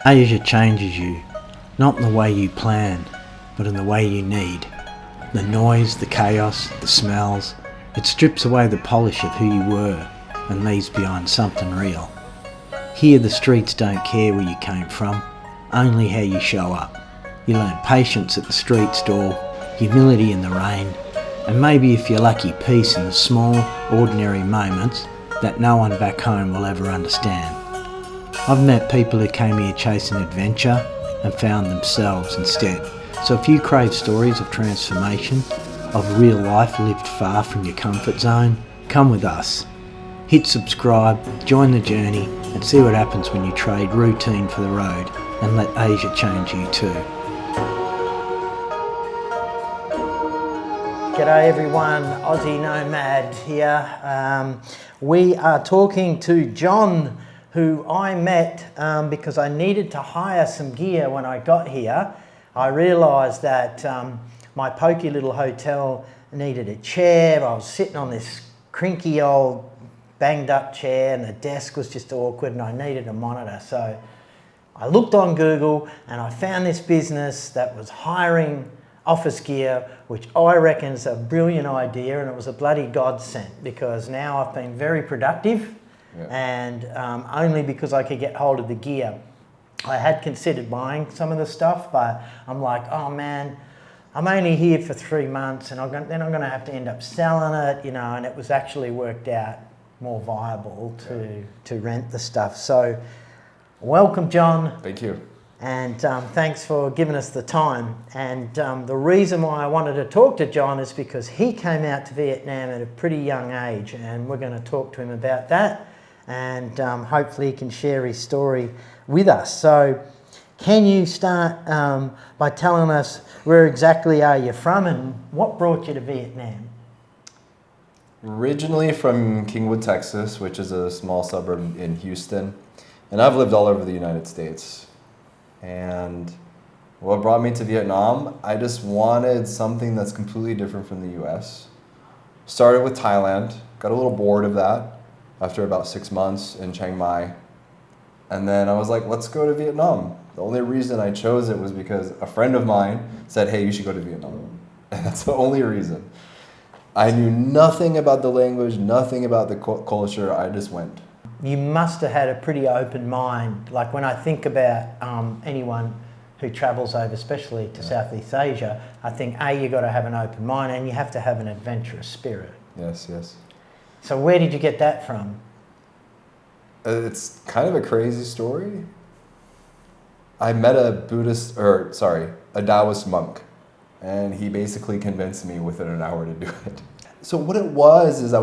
Asia changes you, not in the way you plan, but in the way you need. The noise, the chaos, the smells, it strips away the polish of who you were and leaves behind something real. Here the streets don't care where you came from, only how you show up. You learn patience at the street stall, humility in the rain, and maybe if you're lucky, peace in the small, ordinary moments that no one back home will ever understand. I've met people who came here chasing adventure and found themselves instead. So if you crave stories of transformation, of real life lived far from your comfort zone, come with us. Hit subscribe, join the journey, and see what happens when you trade routine for the road and let Asia change you too. G'day everyone, Aussie Nomad here. We are talking to John, who I met because I needed to hire some gear when I got here. I realised that my pokey little hotel needed a chair. I was sitting on this crinky old banged up chair and the desk was just awkward and I needed a monitor. So I looked on Google and I found this business that was hiring office gear, which I reckon is a brilliant idea, and it was a bloody godsend because now I've been very productive. Yeah. And only because I could get hold of the gear. I had considered buying some of the stuff, but I'm like, oh man, I'm only here for 3 months and then I'm going to have to end up selling it, you know, and it was actually worked out more viable to rent the stuff. So welcome, John. Thank you. And thanks for giving us the time. And the reason why I wanted to talk to John is because he came out to Vietnam at a pretty young age, and we're going to talk to him about that. And hopefully he can share his story with us. So can you start by telling us where exactly are you from and what brought you to Vietnam? Originally from Kingwood, Texas, which is a small suburb in Houston. And I've lived all over the United States. And what brought me to Vietnam, I just wanted something that's completely different from the US. Started with Thailand, got a little bored of that after about 6 months in Chiang Mai. And then I was like, let's go to Vietnam. The only reason I chose it was because a friend of mine said, hey, you should go to Vietnam. And that's the only reason. I knew nothing about the language, nothing about the culture, I just went. You must have had a pretty open mind. Like when I think about anyone who travels over, especially to Southeast Asia, I think, you got to have an open mind and you have to have an adventurous spirit. Yes, yes. So where did you get that from? It's kind of a crazy story. I met a Taoist monk, and he basically convinced me within an hour to do it. So what it was is I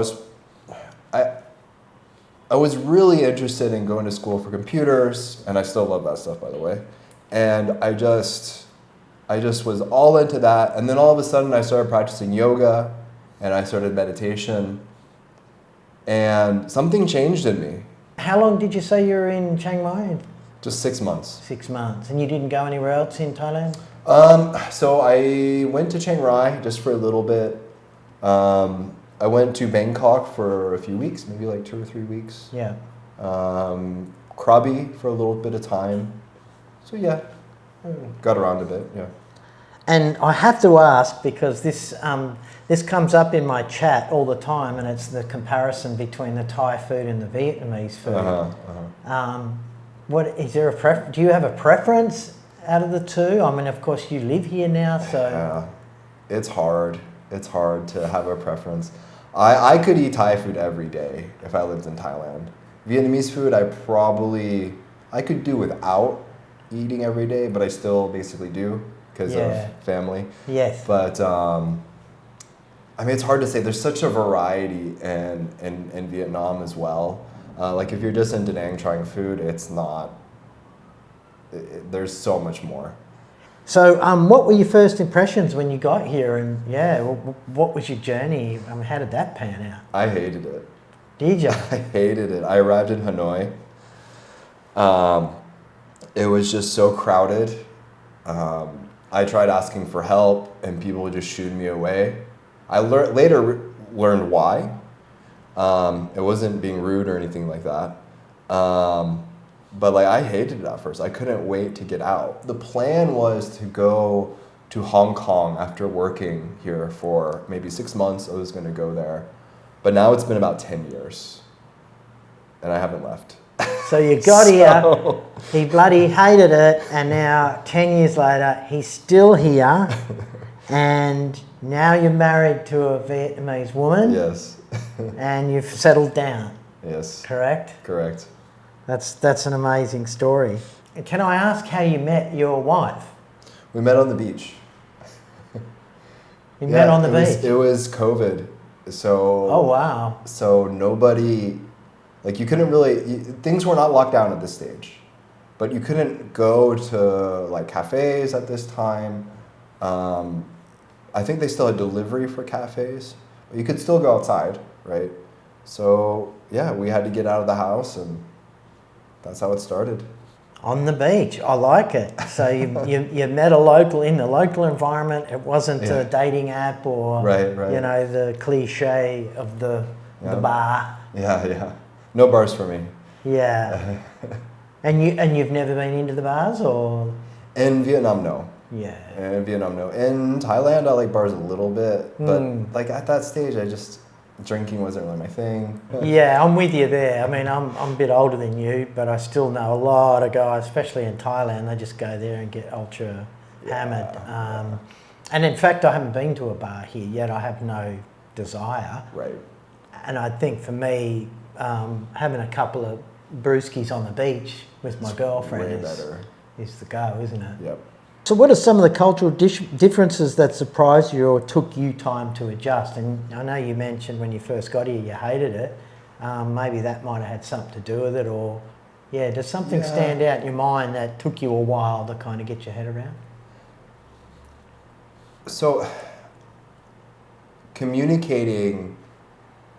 was really interested in going to school for computers, and I still love that stuff, by the way. And I just was all into that, and then all of a sudden I started practicing yoga, and I started meditation. And something changed in me. How long did you say you were in Chiang Mai? Just 6 months. 6 months. And you didn't go anywhere else in Thailand? So I went to Chiang Rai just for a little bit. I went to Bangkok for a few weeks, maybe like 2 or 3 weeks. Yeah. Krabi for a little bit of time. So yeah, got around a bit, yeah. And I have to ask, because this comes up in my chat all the time, and it's the comparison between the Thai food and the Vietnamese food. What is there do you have a preference out of the two? I mean, of course, you live here now, so. Yeah, it's hard. It's hard to have a preference. I could eat Thai food every day if I lived in Thailand. Vietnamese food, I could do without eating every day, but I still basically do because of family. Yes. But I mean, it's hard to say. There's such a variety in Vietnam as well. Like if you're just into Nang trying food, it's not. There's so much more. So what were your first impressions when you got here? And what was your journey? I mean, how did that pan out? I hated it. Did you? I hated it. I arrived in Hanoi. It was just so crowded. I tried asking for help and people would just shoo me away. I later learned why. It wasn't being rude or anything like that. But like I hated it at first. I couldn't wait to get out. The plan was to go to Hong Kong after working here for maybe 6 months. I was going to go there. But now it's been about 10 years. And I haven't left. So you got here, he bloody hated it, and now 10 years later, he's still here, and now you're married to a Vietnamese woman. Yes. And you've settled down. Yes. Correct? Correct. That's an amazing story. Can I ask how you met your wife? We met on the beach. You met on the beach? It was COVID. So. Oh, wow. So nobody, like you couldn't really, things were not locked down at this stage. But you couldn't go to like cafes at this time. I think they still had delivery for cafes. But you could still go outside, right? So yeah, we had to get out of the house, and that's how it started. On the beach, I like it. So you met a local in the local environment. It wasn't a dating app or right. You know, the cliche of the bar. Yeah. No bars for me. Yeah. and you've never been into the bars, or? In Vietnam, no. Yeah. In Vietnam, no. In Thailand, I like bars a little bit, but like at that stage, drinking wasn't really my thing. Yeah, I'm with you there. I mean, I'm a bit older than you, but I still know a lot of guys, especially in Thailand. They just go there and get ultra hammered. And in fact, I haven't been to a bar here yet. I have no desire. Right. And I think for me, having a couple of brewskis on the beach with my girlfriend is the go, isn't it? Yep. So what are some of the cultural differences that surprised you or took you time to adjust? And I know you mentioned when you first got here you hated it. Maybe that might have had something to do with it, or does something stand out in your mind that took you a while to kind of get your head around? So communicating,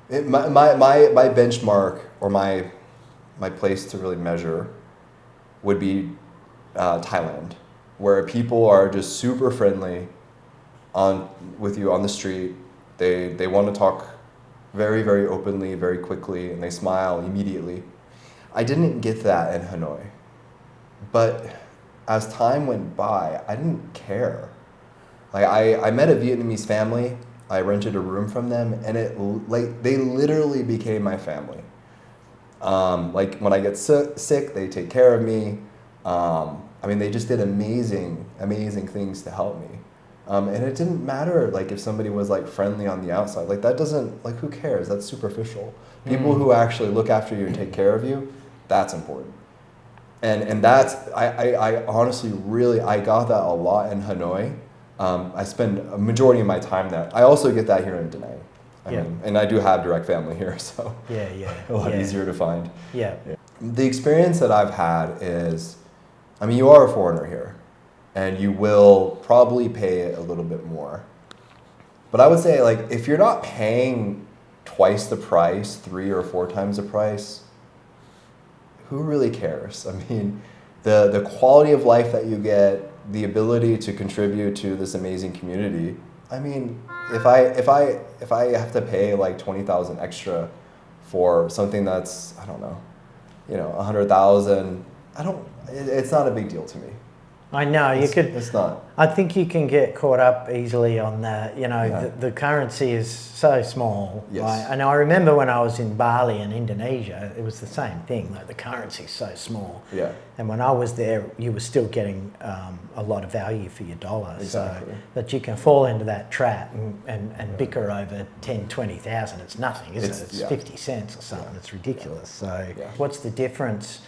my benchmark or my place to really measure would be Thailand, where people are just super friendly with you on the street. They want to talk very, very openly, very quickly, and they smile immediately. I didn't get that in Hanoi. But as time went by, I didn't care. Like I met a Vietnamese family. I rented a room from them, and they literally became my family. Like when I get sick, they take care of me. I mean, they just did amazing things to help me. And it didn't matter, like, if somebody was, like, friendly on the outside. Like, that doesn't, like, who cares? That's superficial. People who actually look after you and take care of you, that's important. And that's, I honestly really, I got that a lot in Hanoi. I spend a majority of my time there. I also get that here in Da Nang. I mean, and I do have direct family here, so a lot easier to find. Yeah. The experience that I've had is, I mean, you are a foreigner here, and you will probably pay a little bit more. But I would say, like, if you're not paying twice the price, 3 or 4 times the price, who really cares? I mean, the quality of life that you get, the ability to contribute to this amazing community. I mean, if I have to pay like 20,000 extra for something that's, I don't know, 100,000, it's not a big deal to me. I know it's not. I think you can get caught up easily on that. The currency is so small. Yes. Right? And I remember when I was in Bali in Indonesia, it was the same thing. Like the currency is so small. Yeah. And when I was there, you were still getting a lot a for your dollar. Exactly. So that you can fall into that trap and bicker over 10, 20,000. It's nothing, is it? It's 50 cents or something. It's ridiculous. So what's the difference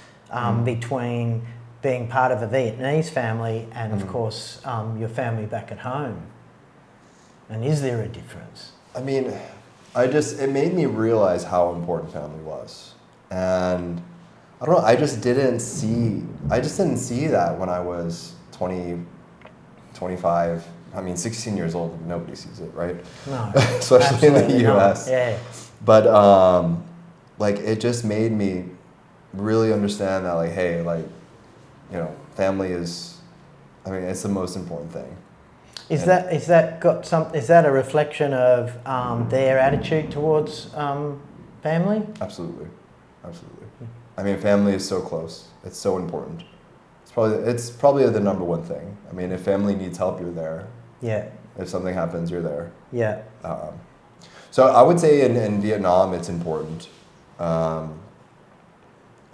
between being part of a Vietnamese family and of course your family back at home? And is there a difference? I mean, it made me realize how important family was. And I don't know, I just didn't see that when I was 20, 25. I mean, 16 years old, nobody sees it, right? No. Especially in the US. Yeah. But like it just made me really understand that, like, hey, like, family is, I mean, it's the most important thing. Is that a reflection of their attitude towards family? Absolutely. I mean, family is so close. It's so important. It's probably the number one thing. I mean, if family needs help, you're there. Yeah. If something happens, you're there. Yeah. So I would say in Vietnam, it's important. I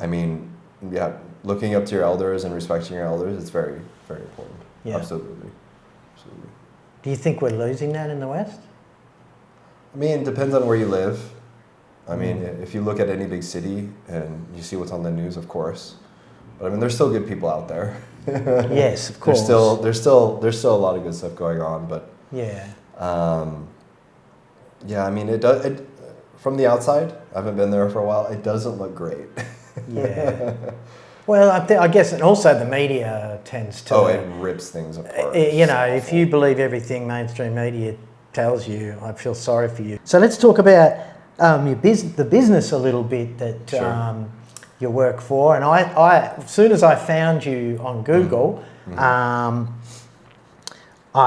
mean, yeah, looking up to your elders and respecting your elders, it's very, very important. Yeah. Absolutely. Absolutely. Do you think we're losing that in the West? I mean, it depends on where you live. I mean, if you look at any big city and you see what's on the news, of course. But I mean, there's still good people out there. Yes, of course. There's still a lot of good stuff going on, but yeah. Yeah, I mean, from the outside, I haven't been there for a while, it doesn't look great. Yeah. Well, I guess, and also the media tends to... Oh, it rips things apart. You know, if you believe everything mainstream media tells you, I feel sorry for you. So let's talk about the business a little bit that Sure. You work for. And I, as soon as I found you on Google, I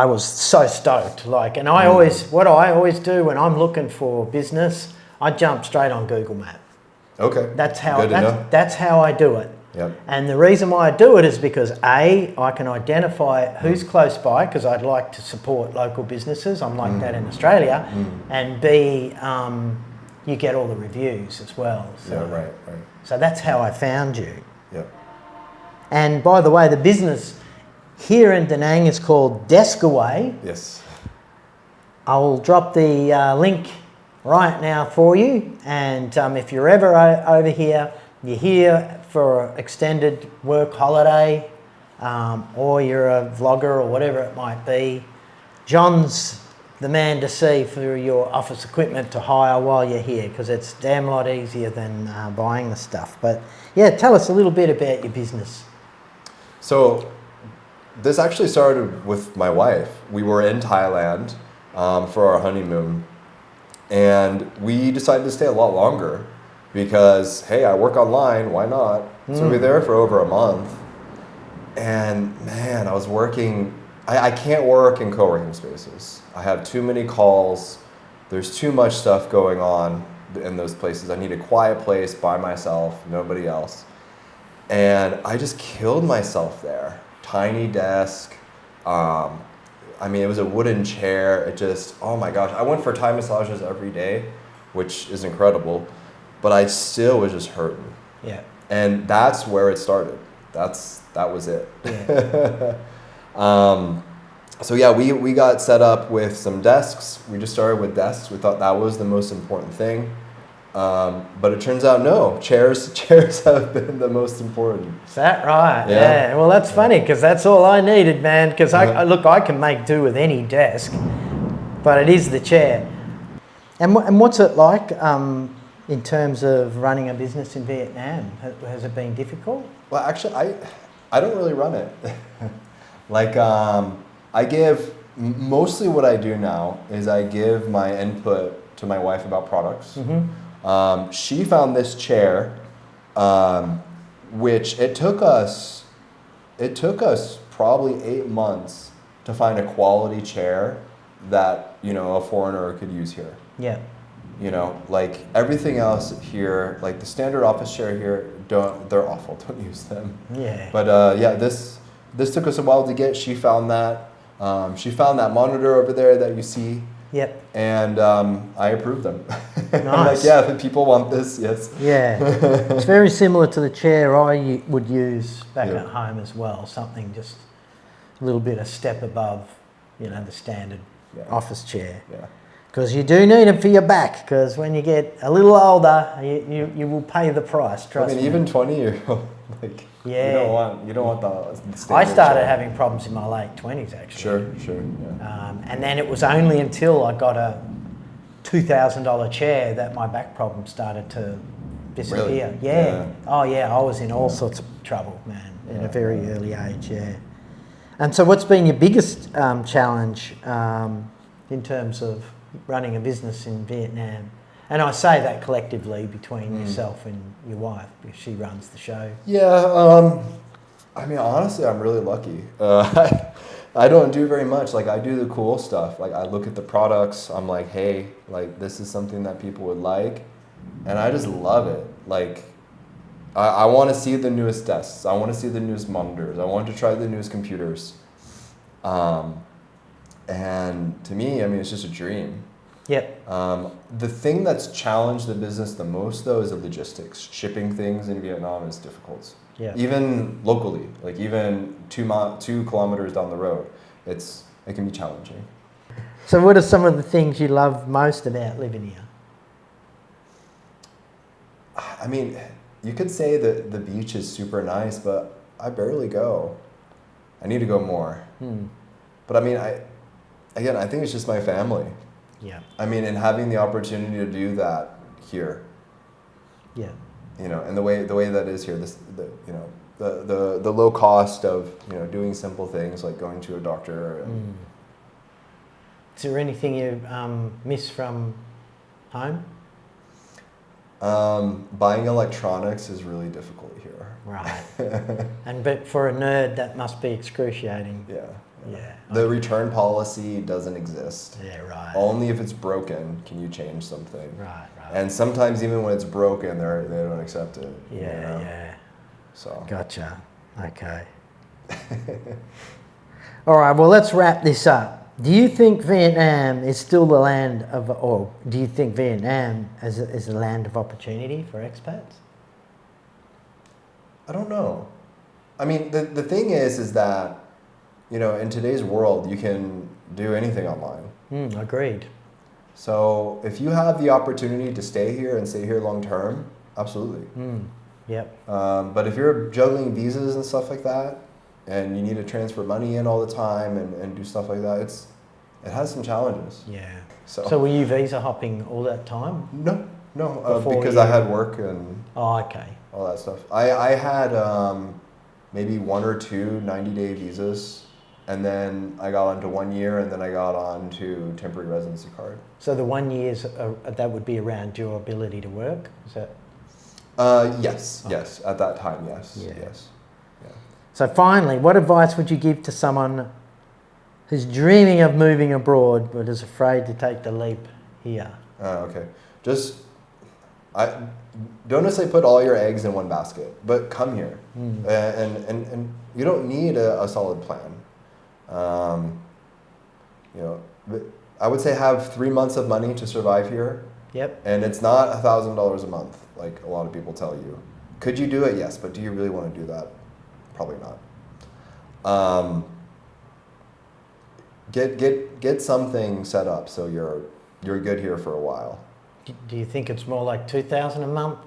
was so stoked. Like, and what I always do when I'm looking for business, I jump straight on Google Maps. Okay. That's how I do it. Yep. And the reason why I do it is because A, I can identify who's close by, because I'd like to support local businesses. I'm like that in Australia. And B, you get all the reviews as well. So, Yeah, right. So that's how I found you. Yep. And by the way, the business here in Da Nang is called DeskAway. Yes. I will drop the link right now for you. And if you're ever over here, you're here for an extended work holiday, or you're a vlogger or whatever it might be, John's the man to see for your office equipment to hire while you're here, because it's a damn lot easier than buying the stuff. But yeah, tell us a little bit about your business. So this actually started with my wife. We were in Thailand for our honeymoon, and we decided to stay a lot longer because, hey, I work online, why not? So we were there for over a month, and man, I was working, I can't work in co-working spaces. I have too many calls, there's too much stuff going on in those places. I need a quiet place by myself, nobody else. And I just killed myself there. Tiny desk, I mean, it was a wooden chair. It just, oh my gosh. I went for Thai massages every day, which is incredible, but I still was just hurting. Yeah. And that's where it started. That was it. Yeah. So yeah, we got set up with some desks. We just started with desks. We thought that was the most important thing. But it turns out no, chairs have been the most important. Is that right? Yeah. Yeah. Well, that's funny, because that's all I needed, man. Because I can make do with any desk, but it is the chair. And what's it like in terms of running a business in Vietnam? Has it been difficult? Well, actually, I don't really run it. Like, I give, mostly what I do now is I give my input to my wife about products. She found this chair, which it took us probably 8 months to find a quality chair that, you know, a foreigner could use here. Yeah. You know, like everything else here, like the standard office chair here, they're awful. Don't use them. Yeah. But yeah, this took us a while to get. She found that. She found that monitor over there that you see. Yep. And I approved them. Nice. I'm like, yeah, if people want this, yes. Yeah. It's very similar to the chair I would use back Yep. at home as well. Something just a little bit a step above, you know, the standard office chair. Yeah. Because you do need them for your back, because when you get a little older, you will pay the price, trust me. I mean, even 20-year-old, like, Yeah. you don't want the standard I started chair. having problems in my late 20s, actually. Sure, yeah. And then it was only until I got a $2,000 chair that my back problem started to disappear. Really? Yeah. Yeah. Oh yeah, I was in all sorts of trouble, man, at a very early age, yeah. And so what's been your biggest challenge in terms of running a business in Vietnam? And I say that collectively between yourself and your wife, because she runs the show. Yeah, I mean, honestly, I'm really lucky. I don't do very much. Like, I do the cool stuff. Like, I look at the products. I'm like, hey, like, this is something that people would like. And I just love it. Like, I want to see the newest desks. I want to see the newest monitors. I want to try the newest computers. And to me, I mean, it's just a dream. Yep. The thing that's challenged the business the most, though, is the logistics. Shipping things in Vietnam is difficult. Yeah. Even locally, like even 2 kilometers down the road, it can be challenging. So what are some of the things you love most about living here? I mean, you could say that the beach is super nice, but I barely go. I need to go more. But I mean, I think it's just my family. Yeah. I mean, and having the opportunity to do that here. Yeah. You know, and the way that is here, the low cost of, you know, doing simple things like going to a doctor. And Is there anything you miss from home? Buying electronics is really difficult here. Right. But for a nerd, that must be excruciating. Yeah. Yeah. The return policy doesn't exist. Yeah, right. Only if it's broken can you change something. Right. And sometimes even when it's broken, they don't accept it. Yeah, you know? yeah. So. Gotcha. Okay. All right, well, let's wrap this up. Do you think Vietnam is still the land of, or do you think Vietnam is a land of opportunity for expats? I don't know. I mean, the thing is that, you know, in today's world, you can do anything online. Agreed. So if you have the opportunity to stay here and stay here long term, absolutely. Yep. But if you're juggling visas and stuff like that, and you need to transfer money in all the time and do stuff like that, it has some challenges. Yeah. So were you visa hopping all that time? No, Before because you- I had work and Oh, okay. all that stuff. I had maybe 1 or 2 90-day visas, and then I got onto 1 year, and then I got on to temporary residency card. So the 1 year's, that would be around your ability to work? Is that? Yes, yes. At that time, yes, Yeah. yes. Yeah. So finally, what advice would you give to someone who's dreaming of moving abroad but is afraid to take the leap here? Okay. I don't necessarily put all your eggs in one basket, but come here, and you don't need a solid plan. You know, I would say have 3 months of money to survive here. Yep. And it's not $1,000 a month, like a lot of people tell you. Could you do it? Yes, but do you really want to do that? Probably not. Get something set up so you're good here for a while. Do you think it's more like $2,000 a month?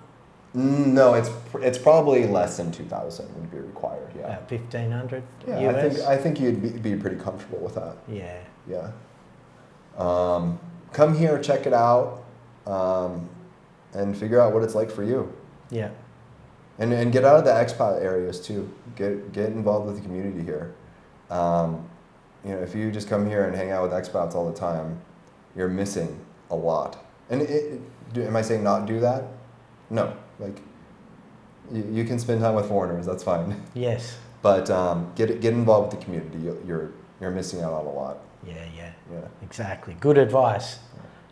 No, it's probably less than 2,000 would be required. Yeah. About 1,500 Yeah, US? I think you'd be pretty comfortable with that. Yeah. Yeah. Come here, check it out, and figure out what it's like for you. Yeah. And get out of the expat areas too. Get involved with the community here. You know, if you just come here and hang out with expats all the time, you're missing a lot. And am I saying not do that? No. Like, you can spend time with foreigners. That's fine. Yes. But get involved with the community. You're missing out on a lot. Yeah. Yeah. Exactly. Good advice.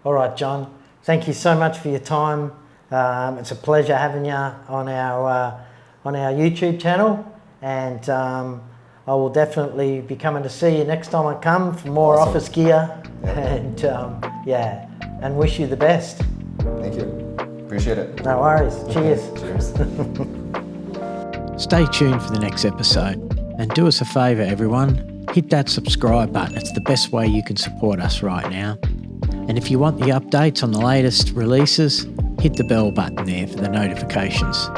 All right, John. Thank you so much for your time. It's a pleasure having you on our YouTube channel, and I will definitely be coming to see you next time I come for more Awesome. office gear. Yeah. And wish you the best. Thank you. Appreciate it. No worries. Cheers. Cheers. Stay tuned for the next episode, and do us a favour, everyone. Hit that subscribe button. It's the best way you can support us right now. And if you want the updates on the latest releases, hit the bell button there for the notifications.